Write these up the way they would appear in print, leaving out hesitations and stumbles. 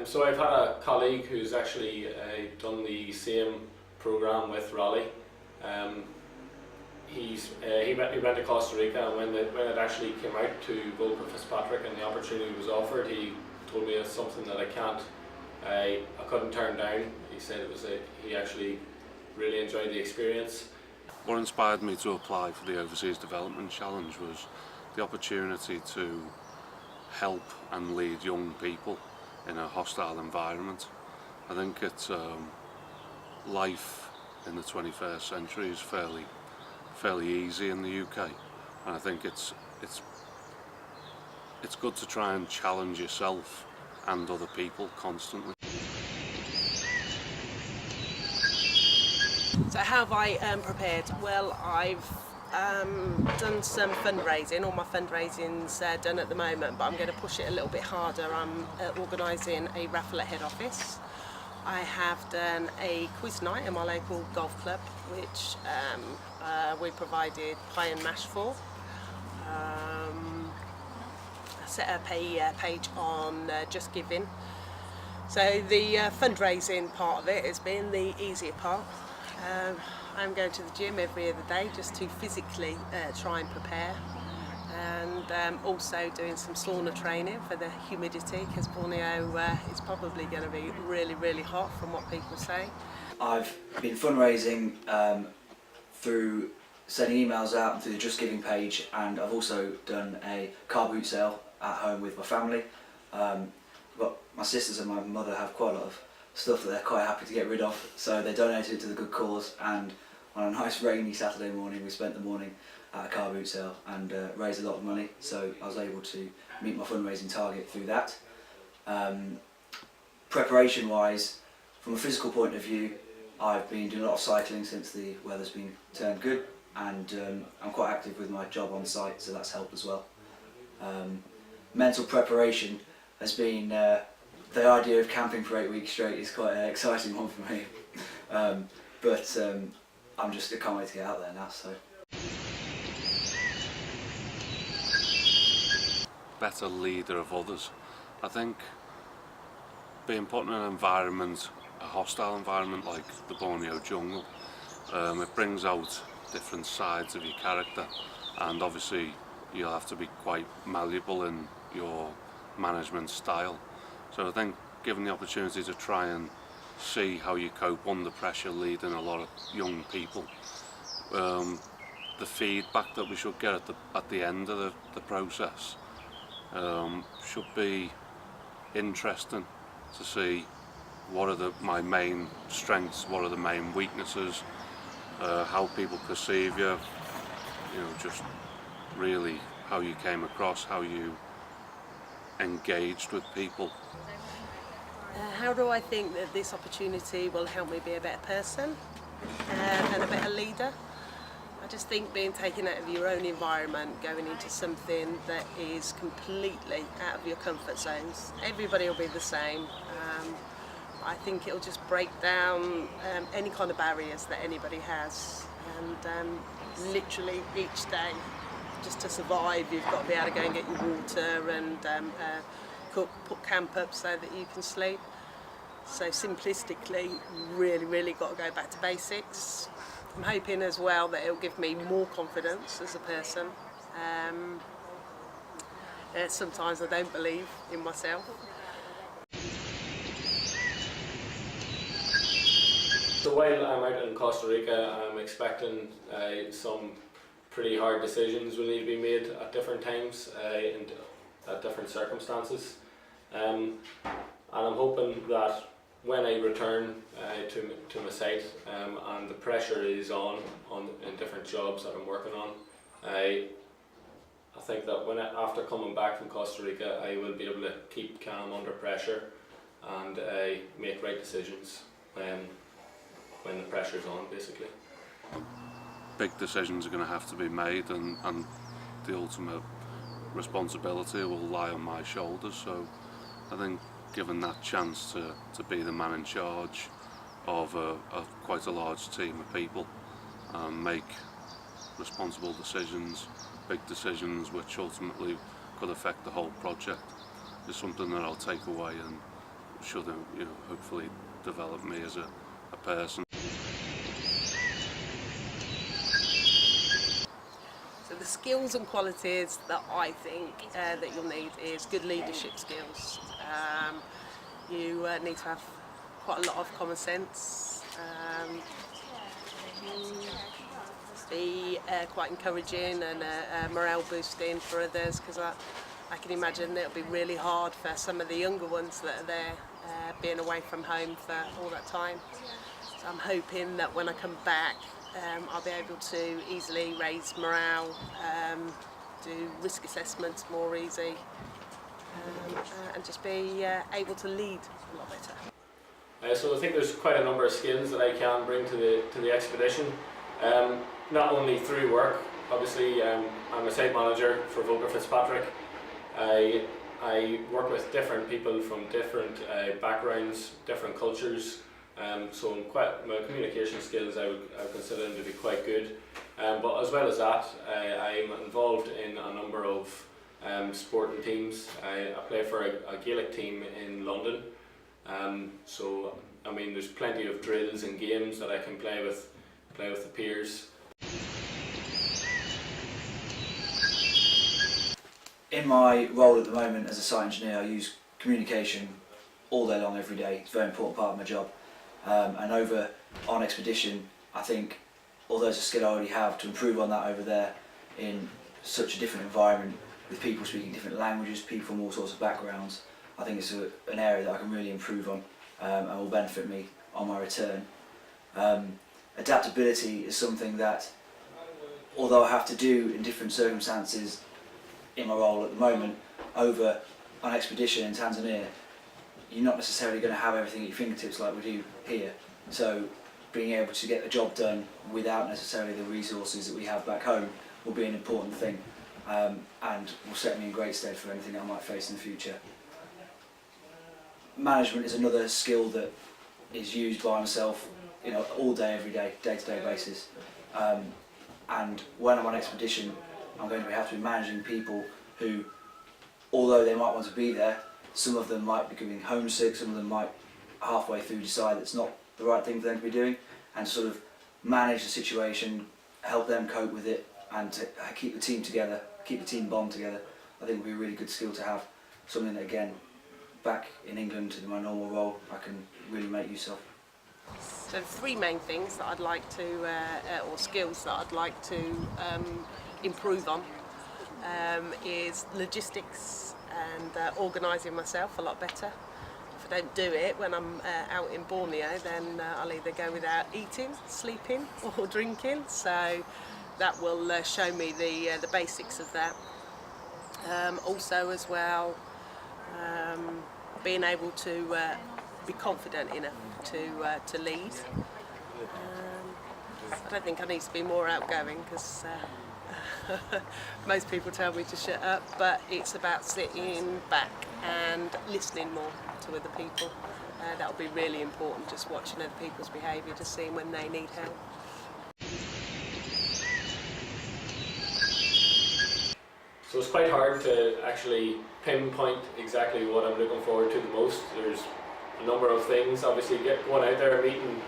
So I've had a colleague who's actually done the same programme with Raleigh. He went to Costa Rica, and when it actually came out to VolkerFitzpatrick and the opportunity was offered, he told me it's something that I couldn't turn down. He said he actually really enjoyed the experience. What inspired me to apply for the Overseas Development Challenge was the opportunity to help and lead young people in a hostile environment. I think it's life in the 21st century is fairly easy in the UK, and I think it's good to try and challenge yourself and other people constantly. So how have I prepared? Well, I've done some fundraising. All my fundraising's done at the moment, but I'm going to push it a little bit harder. I'm organising a raffle at head office. I have done a quiz night in my local golf club, which we provided pie and mash for. I set up a page on Just Giving. So the fundraising part of it has been the easier part. I'm going to the gym every other day just to physically try and prepare, and also doing some sauna training for the humidity, because Borneo is probably going to be really hot from what people say. I've been fundraising through sending emails out and through the Just Giving page, and I've also done a car boot sale at home with my family. But my sisters and my mother have quite a lot of stuff that they're quite happy to get rid of, so they donated it to the good cause, and on a nice rainy Saturday morning we spent the morning at a car boot sale and raised a lot of money, so I was able to meet my fundraising target through that. Preparation wise, from a physical point of view, I've been doing a lot of cycling since the weather's been turned good, and I'm quite active with my job on site, so that's helped as well. Mental preparation has been the idea of camping for 8 weeks straight is quite an exciting one for me, but I can't wait to get out there now. So. Better leader of others. I think being put in an environment, a hostile environment like the Borneo jungle, it brings out different sides of your character, and obviously you'll have to be quite malleable in your management style. So I think given the opportunity to try and see how you cope under pressure leading a lot of young people, the feedback that we should get at the end of the process should be interesting to see what are my main strengths, what are the main weaknesses, how people perceive you, just really how you came across, how you engaged with people. How do I think that this opportunity will help me be a better person and a better leader? I just think being taken out of your own environment, going into something that is completely out of your comfort zones. Everybody will be the same. I think it'll just break down any kind of barriers that anybody has, and literally each day, just to survive, you've got to be able to go and get your water and cook, put camp up so that you can sleep. So simplistically, really got to go back to basics. I'm hoping as well that it'll give me more confidence as a person. Sometimes I don't believe in myself. So while I'm out in Costa Rica, I'm expecting some pretty hard decisions will need to be made at different times and at different circumstances, and I'm hoping that when I return to my site and the pressure is on in different jobs that I'm working on, I think that after coming back from Costa Rica, I will be able to keep calm under pressure and make right decisions when the pressure's on, basically. Big decisions are going to have to be made, and the ultimate responsibility will lie on my shoulders. So I think given that chance to be the man in charge of quite a large team of people and make responsible decisions, big decisions which ultimately could affect the whole project, is something that I'll take away and should hopefully develop me as a person. So the skills and qualities that I think that you'll need is good leadership skills. You need to have quite a lot of common sense. Be quite encouraging and morale boosting for others, because I can imagine that it'll be really hard for some of the younger ones that are there being away from home for all that time. So I'm hoping that when I come back I'll be able to easily raise morale, do risk assessments more easy, and just be able to lead a lot better. So I think there's quite a number of skills that I can bring to the expedition. Not only through work, obviously I'm a site manager for VolkerFitzpatrick. I work with different people from different backgrounds, different cultures, so my communication skills I would consider them to be quite good. But as well as that, I'm involved in a number of sporting teams. I play for a Gaelic team in London, so I mean there's plenty of drills and games that I can play with the peers. In my role at the moment as a site engineer, I use communication all day long, every day. It's a very important part of my job. And over on expedition, I think, although it's a skill I already have, to improve on that over there in such a different environment with people speaking different languages, people from all sorts of backgrounds, I think it's an area that I can really improve on and will benefit me on my return. Adaptability is something that, although I have to do in different circumstances in my role at the moment, over on expedition in Tanzania, you're not necessarily going to have everything at your fingertips like we do here. So being able to get the job done without necessarily the resources that we have back home will be an important thing, and will set me in great stead for anything I might face in the future. Management is another skill that is used by myself, all day, every day, day-to-day basis. And when I'm on expedition, I'm going to have to be managing people who, although they might want to be there, some of them might be becoming homesick, some of them might halfway through decide it's not the right thing for them to be doing, and to sort of manage the situation, help them cope with it, and to keep the team together, keep the team bond together, I think would be a really good skill to have. Something that, again, back in England in my normal role, I can really make use of. So three main things that I'd like to, or skills that I'd like to improve on, is logistics and organising myself a lot better. If I don't do it when I'm out in Borneo, then I'll either go without eating, sleeping or drinking, so that will show me the basics of that. Also as well, being able to be confident enough to lead. I don't think I need to be more outgoing, because most people tell me to shut up, but it's about sitting back and listening more to other people. That'll be really important, just watching other people's behaviour, just seeing when they need help. So it's quite hard to actually pinpoint exactly what I'm looking forward to the most. There's a number of things. Obviously, going out there and meeting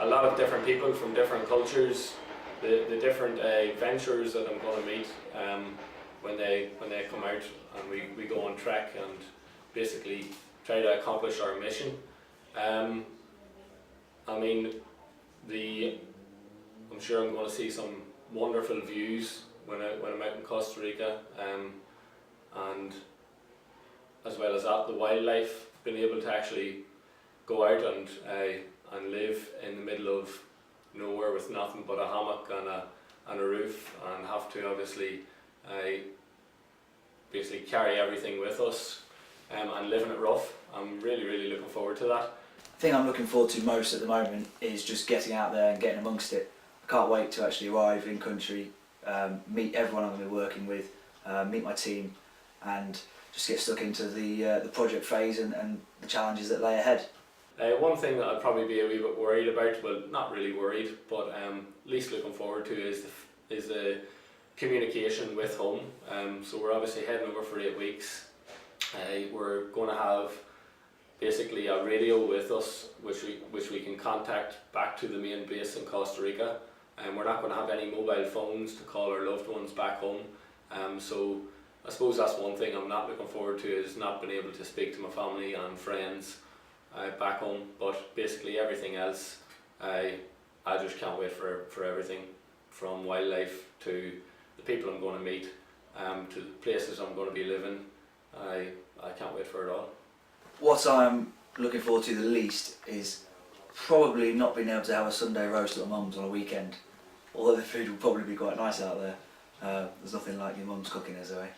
a lot of different people from different cultures, the different ventures that I'm going to meet when they come out and we go on trek and basically try to accomplish our mission. I mean, I'm sure I'm going to see some wonderful views when I'm out in Costa Rica, and as well as that, the wildlife, being able to actually go out and live in the middle of nowhere with nothing but a hammock and a roof, and have to obviously basically carry everything with us, and living it rough. I'm really looking forward to that. The thing I'm looking forward to most at the moment is just getting out there and getting amongst it. I can't wait to actually arrive in country, meet everyone I'm going to be working with, meet my team, and just get stuck into the project phase and the challenges that lay ahead. One thing that I'd probably be a wee bit worried about, well, not really worried, but least looking forward to is the communication with home. So we're obviously heading over for 8 weeks. We're going to have basically a radio with us, which we can contact back to the main base in Costa Rica. And we're not going to have any mobile phones to call our loved ones back home. So I suppose that's one thing I'm not looking forward to, is not being able to speak to my family and friends back home. But basically everything else, I just can't wait for everything, from wildlife to the people I'm going to meet, to the places I'm going to be living. I can't wait for it all. What I'm looking forward to the least is probably not being able to have a Sunday roast at my mum's on a weekend. Although the food will probably be quite nice out there. There's nothing like your mum's cooking, is there?